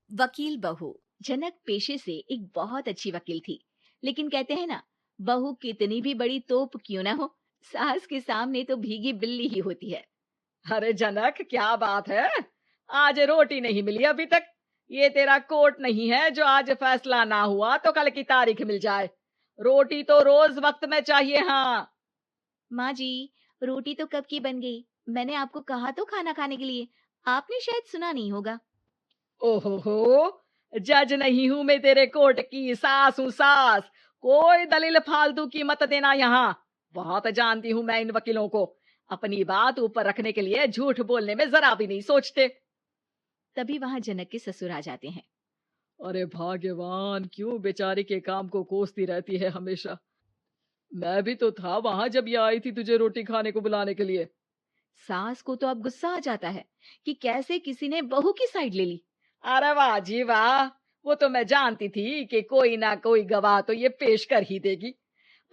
वकील बहू। जनक पेशे से एक बहुत अच्छी वकील थी, लेकिन कहते हैं ना, बहू कितनी भी बड़ी तोप क्यों ना हो, सास के सामने तो भीगी बिल्ली ही होती है। अरे जनक, क्या बात है? आज रोटी नहीं मिली अभी तक। ये तेरा कोर्ट नहीं है जो आज फैसला ना हुआ तो कल की तारीख मिल जाए। रोटी तो रोज वक्त में चाहिए। हाँ। माँ जी, रोटी तो कब की बन गई। मैंने आपको कहा तो खाना खाने के लिए, आपने शायद सुना नहीं होगा। ओहो हो, जज नहीं हूं मैं तेरे कोर्ट की, सास हूं सास। कोई दलील फालतू की मत देना यहाँ। बहुत जानती हूं मैं इन वकीलों को। अपनी बात ऊपर रखने के लिए झूठ बोलने में जरा भी नहीं सोचते। तभी वहां जनक के ससुर आ जाते हैं। अरे भाग्यवान, क्यों बेचारी के काम को कोसती रहती है हमेशा। मैं भी तो था वहां जब ये आई थी तुझे रोटी खाने को बुलाने के लिए। सास को तो अब गुस्सा आ जाता है कि कैसे किसी ने बहू की साइड ले ली। अरे वाह जी वाह। वो तो मैं जानती थी कि कोई ना कोई गवाह तो ये पेश कर ही देगी।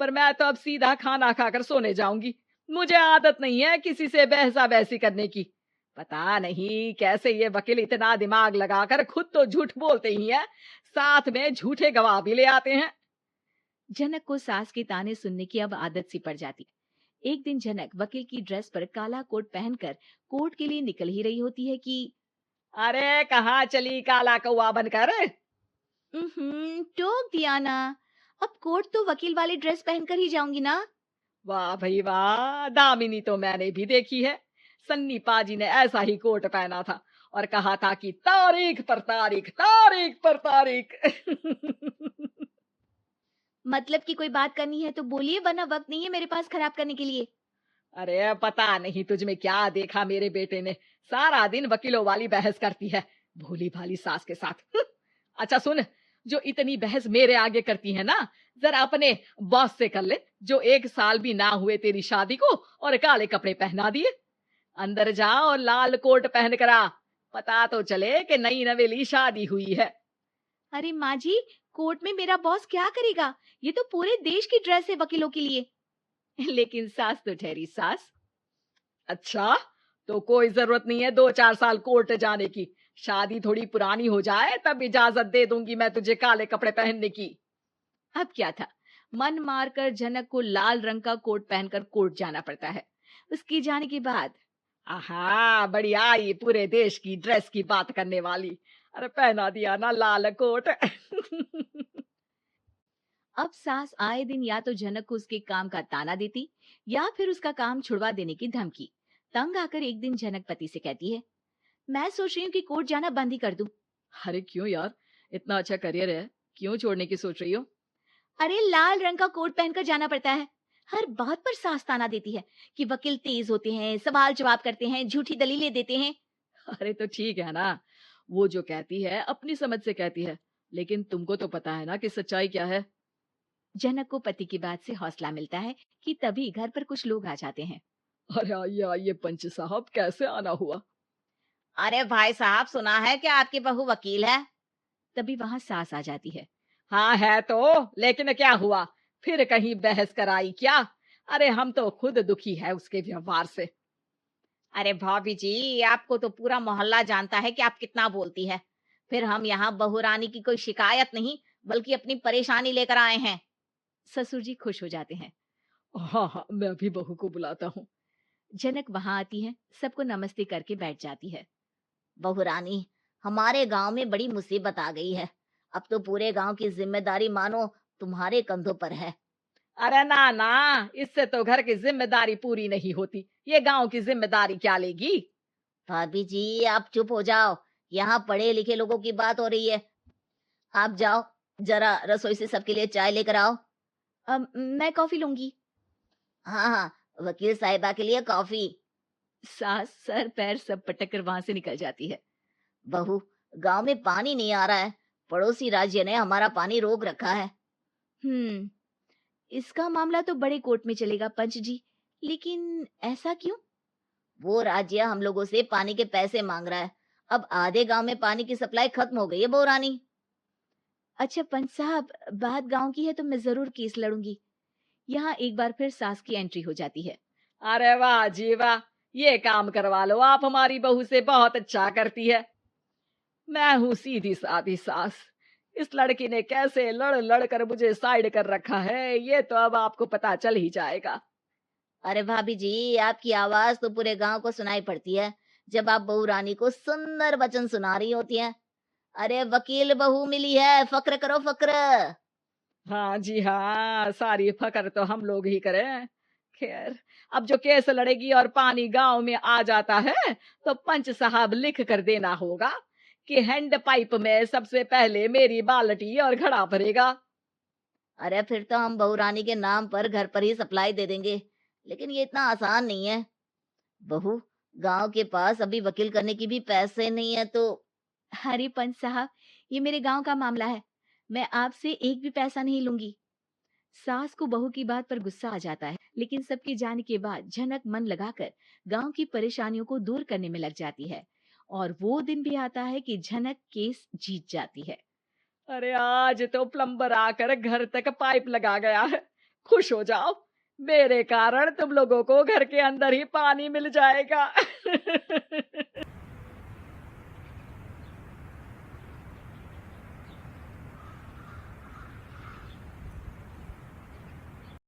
पर मैं तो अब सीधा खाना खाकर सोने जाऊंगी। मुझे आदत नहीं है किसी से बहसा बहसी करने की। पता नहीं कैसे ये वकील इतना दिमाग लगाकर खुद तो झूठ बोलते ही हैं, साथ में झूठे गवाह भी ले आते हैं। जनक को सास के ताने सुनने की अब आदत सी पड़ जाती है। एक दिन जनक वकील की ड्रेस पर काला कोट पहनकर कोर्ट के लिए निकल ही रही होती है कि अरे कहाँ चली काला कौवा बनकर? टोक दिया ना। अब कोर्ट तो वकील वाली ड्रेस पहनकर ही जाऊंगी ना। वाह भाई वाह, दामिनी तो मैंने भी देखी है। सन्नी पाजी ने ऐसा ही कोट पहना था और कहा था कि तारीख पर तारीख, तारीख पर तारीख। मतलब कि कोई बात करनी है तो बोलिए, वरना वक्त नहीं है मेरे पास खराब करने के लिए। अरे पता नहीं तुझ में क्या देखा मेरे बेटे ने। सारा दिन वकीलों वाली बहस करती है, भोली भाली सास के साथ। अच्छा सुन, जो इतनी बहस मेरे आगे करती है ना, जरा अपने बॉस से कर ले, जो 1 साल भी ना हुए तेरी शादी को और काले कपड़े पहना दिए। अंदर जा और लाल कोट पहन कर आ। पता तो चले कि नई नवेली शादी हुई है। अरे माँ जी, कोर्ट में मेरा बॉस क्या करेगा? ये तो पूरे देश की ड्रेस है वकीलों के लिए। लेकिन सास तो ठहरी सास। अच्छा, तो कोई जरूरत नहीं है 2-4 साल कोर्ट जाने की। शादी थोड़ी पुरानी हो जाए तब इजाजत दे दूंगी मैं तुझे काले कपड़े पहनने की। अब क्या था, मन मारकर जनक को लाल रंग का कोट पहनकर कोर्ट जाना पड़ता है। उसके जाने के बाद आहा, बढ़िया, ये पूरे देश की ड्रेस की बात करने वाली। अरे पहना दिया ना लाल कोट। अब सास आए दिन या तो जनक को उसके काम का ताना देती, या फिर उसका काम छुड़वा देने की धमकी। तंग आकर एक दिन जनक पति से कहती है, मैं सोच रही हूँ कि कोर्ट जाना बंद ही कर दूं। अरे क्यों यार, इतना अच्छा करियर है, क्यों छोड़ने की सोच रही हो? अरे लाल रंग का कोट पहनकर जाना पड़ता है। हर बात पर सास ताना देती है कि वकील तेज होते हैं, सवाल जवाब करते हैं, झूठी दलीलें देते हैं। अरे तो ठीक है ना, वो जो कहती है अपनी समझ से कहती है, लेकिन तुमको तो पता है ना कि सच्चाई क्या है। जनक को पति की बात से हौसला मिलता है कि तभी घर पर कुछ लोग आ जाते हैं। अरे आइए आइए पंच साहब, कैसे आना हुआ? अरे भाई साहब, सुना है कि आपकी बहू वकील है। तभी वहां सास आ जाती है। हाँ है तो, लेकिन क्या हुआ? फिर कहीं बहस कराई क्या? अरे हम तो खुद दुखी है उसके व्यवहार से। अरे भाभी जी, आपको तो पूरा मोहल्ला जानता है कि आप कितना बोलती है। फिर हम यहाँ बहू रानी की कोई शिकायत नहीं, बल्कि अपनी परेशानी लेकर आए हैं। ससुर जी खुश हो जाते हैं। हाँ हाँ, मैं भी बहू को बुलाता हूँ। जनक वहां आती है, सबको नमस्ते करके बैठ जाती है। बहू रानी, हमारे गांव में बड़ी मुसीबत आ गई है। अब तो पूरे गांव की जिम्मेदारी मानो तुम्हारे कंधों पर है। अरे ना ना, इससे तो घर की जिम्मेदारी पूरी नहीं होती, ये गांव की जिम्मेदारी क्या लेगी? भाभी जी, आप चुप हो जाओ। यहाँ पढ़े लिखे लोगों की बात हो रही है। आप जाओ, जरा रसोई से सबके लिए चाय लेकर आओ। मैं कॉफी लूंगी। हाँ हाँ, वकील साहिबा के लिए कॉफी। सास सर पैर सब पटक कर वहां से निकल जाती है। बहू, गांव में पानी नहीं आ रहा है। पड़ोसी राज्य ने हमारा पानी रोक रखा है। हम्म, इसका मामला तो बड़े कोर्ट में चलेगा पंच जी, लेकिन ऐसा क्यों? वो राज्य हम लोगों से पानी के पैसे मांग रहा है। अब आधे गांव में पानी की सप्लाई खत्म हो गई है बहू रानी। अच्छा पंच साहब, बात गांव की है तो मैं जरूर केस लड़ूंगी। यहाँ एक बार फिर सास की एंट्री हो जाती है। अरे वाह जी वाह, ये काम करवा लो आप हमारी बहू से, बहुत अच्छा करती है। मैं हूँ सीधी सादी सास। इस लड़की ने कैसे लड़ लड़ कर मुझे साइड कर रखा है, ये तो अब आपको पता चल ही जाएगा। अरे भाभी जी, आपकी आवाज तो पूरे गांव को सुनाई पड़ती है जब आप बहू रानी को सुंदर वचन सुना रही होती हैं। अरे वकील बहू मिली है, फक्र करो फक्र। हाँ जी हाँ, सारी फकर तो हम लोग ही करें। खैर, अब जो केस लड़ेगी और पानी गांव में आ जाता है, तो पंच साहब लिख कर देना होगा कि हैंड पाइप में सबसे पहले मेरी बाल्टी और घड़ा भरेगा। अरे फिर तो हम बहू रानी के नाम पर घर पर ही सप्लाई दे देंगे, लेकिन ये इतना आसान नहीं है। बहू, गांव के पास अभी वकील करने की भी पैसे नहीं है तो। अरे पंच साहब, ये मेरे गांव का मामला है, मैं आपसे एक भी पैसा नहीं लूंगी। सास को बहू की बात पर गुस्सा आ जाता है, लेकिन सबके जाने के बाद झनक मन लगाकर गांव की परेशानियों को दूर करने में लग जाती है। और वो दिन भी आता है कि झनक केस जीत जाती है। अरे आज तो प्लम्बर आकर घर तक पाइप लगा गया है। खुश हो जाओ, मेरे कारण तुम लोगों को घर के अंदर ही पानी मिल जाएगा।